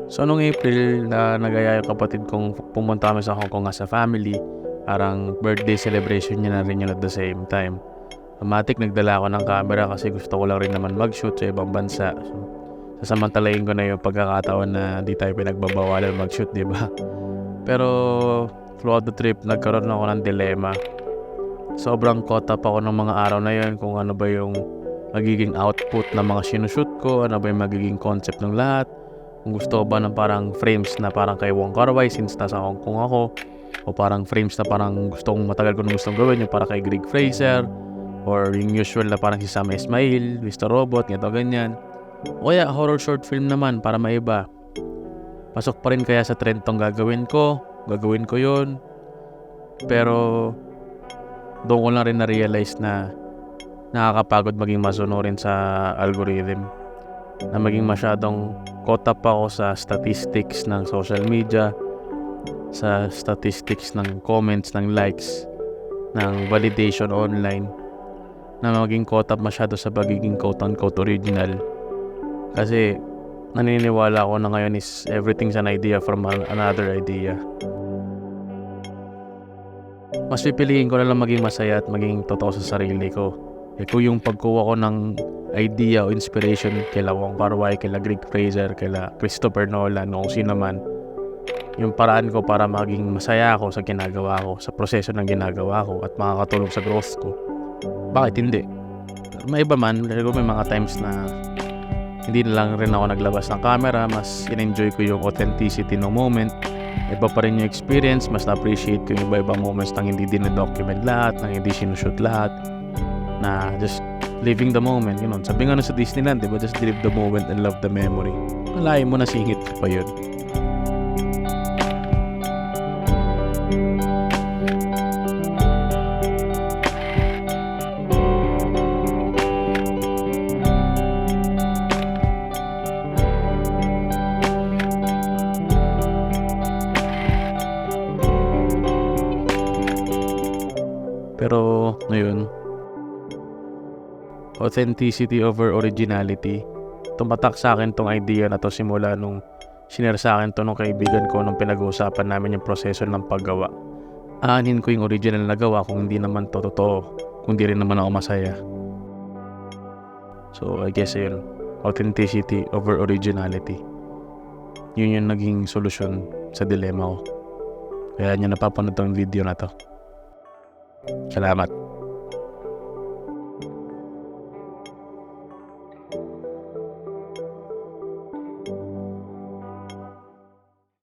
So nung April na nag-aya yung kapatid kong pumunta kami sa Hong Kong as a family. Parang birthday celebration niya na rin yun at the same time. Automatic nagdala ako ng camera kasi gusto ko lang rin naman mag-shoot sa ibang bansa. So sasamantalayin ko na yung pagkakataon na di tayo pinagbabawalan mag-shoot, di ba? Pero throughout the trip, nagkaroon ako ng dilema. Sobrang caught up ako ng mga araw na yun kung ano ba yung magiging output ng mga sinushoot ko, ano ba yung magiging concept ng lahat. Kung gusto ko ba ng parang frames na parang kay Wong Kar-wai since nasa Hong Kong ako, o parang frames na parang matagal ko gustong gawin, yung para kay Greg Fraser, or yung usual na parang si Sam Ismail, Mr. Robot, ganito ganyan. O kaya horror short film naman para maiba. Pasok pa rin kaya sa trend tong gagawin ko yun. Pero doon ko lang rin na-realize na nakakapagod maging masunurin sa algorithm. Na maging masyadong caught up ako sa statistics ng social media, sa statistics ng comments, ng likes, ng validation online, na maging caught up masyado sa pagiging quote-unquote original. Kasi naniniwala ako na ngayon is everything's an idea from another idea. Mas pipiliin ko na lang maging masaya at maging totoo sa sarili ko. Kung yung pagkuha ko ng idea o inspiration kila Wong Kar-wai, kila Greg Fraser, kila Christopher Nolan, o sino man, yung paraan ko para maging masaya ako sa ginagawa ko, sa proseso ng ginagawa ko at makakatulong sa growth ko. Bakit hindi? May iba man, may mga times na hindi na lang rin ako naglabas ng camera, mas in-enjoy ko yung authenticity ng moment. Iba pa rin yung experience, mas na-appreciate ko yung iba-ibang moments nang hindi din-document lahat, nang hindi sinushoot lahat, na just living the moment, you know. Sabi nga sa Disneyland, diba? Just live the moment and love the memory. Malayo mo na singit pa yun. Pero ngayon, authenticity over originality. Tumatak sa akin tong idea na to simula nung sinare sa akin to nung kaibigan ko nung pinag-uusapan namin yung proseso ng paggawa. Aanin ko yung original na gawa kung hindi naman to totoo, kung di rin naman ako masaya. So I guess yun, authenticity over originality. Yun yung naging solusyon sa dilema ko. Kaya nyo napapanood tong video na to. Salamat.